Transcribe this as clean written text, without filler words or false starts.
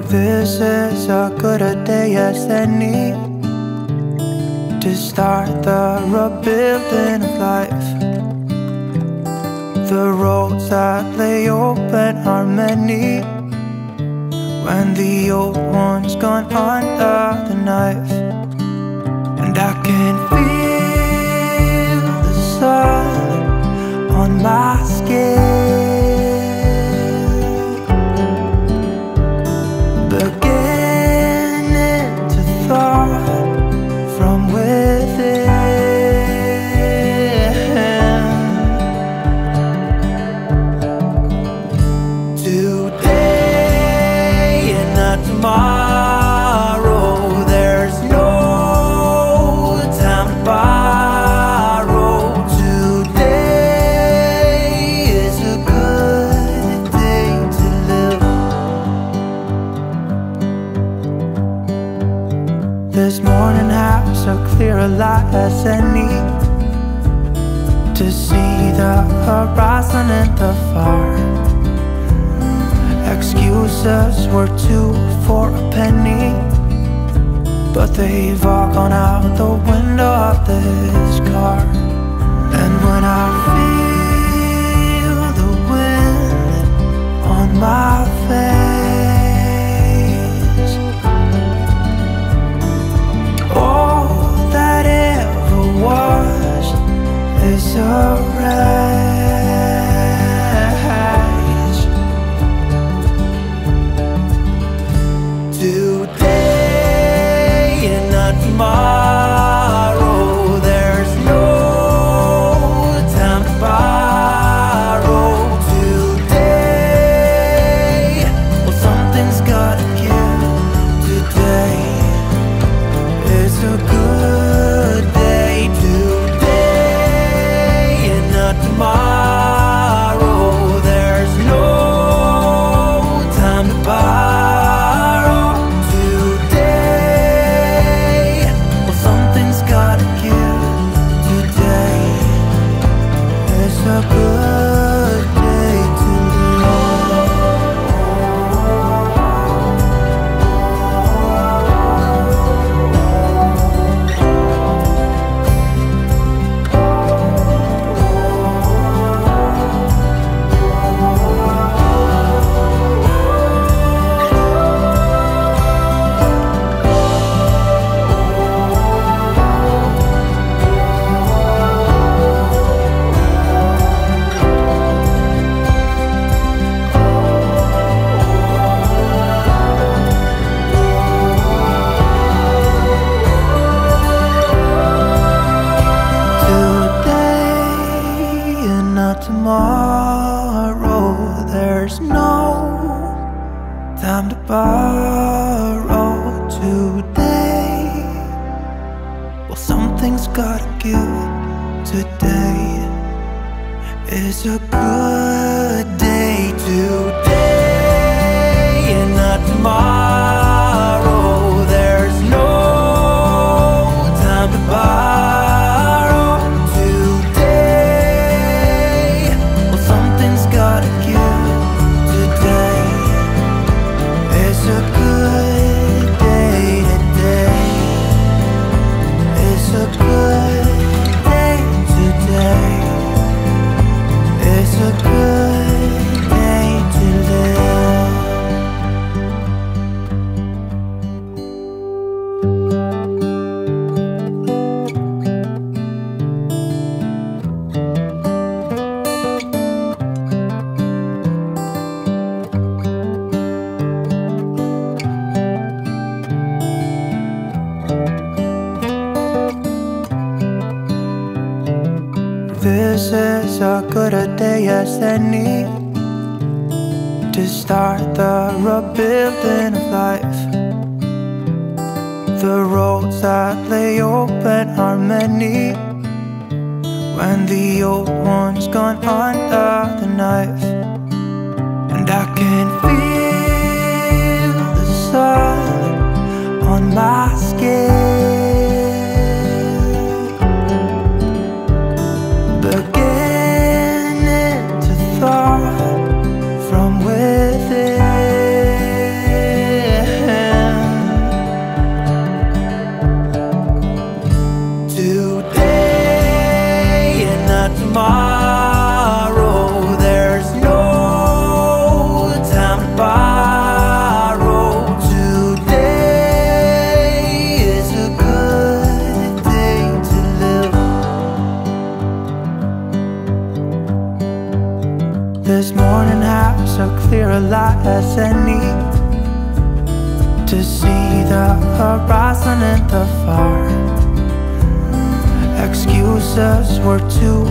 This is as good a day as any to start the rebuilding of life. The roads that lay open are many when the old one's gone under the knife. And I can feel the sun on my skin, beginning to thaw from within. Today and not tomorrow, there's no time to borrow. Today is a good day to live. This morning has a clearer light as any to see the horizon and the far. Excuses were 2 for a penny, but they've all gone out the window of this car. And when I feel the wind on my face, all that ever was is a wreck. Today and not tomorrow, there's no time to borrow. Today, well, something's gotta give. Today is a good day. Today and not tomorrow, there's no time to borrow. A good day to tomorrow, there's no time to borrow. Today, well, something's gotta give. Today is a good day. Today and not tomorrow, there's no time to borrow. This is as good a day as any to start the rebuilding of life. The roads that lay open are many when the old one's gone under the knife. And I can feel the sun on my skin, beginning to thaw from within. Today and not tomorrow, there's no time to borrow. Today is a good day to live. This morning has so clear a light as any, to see the horizon in the far. Excuses were too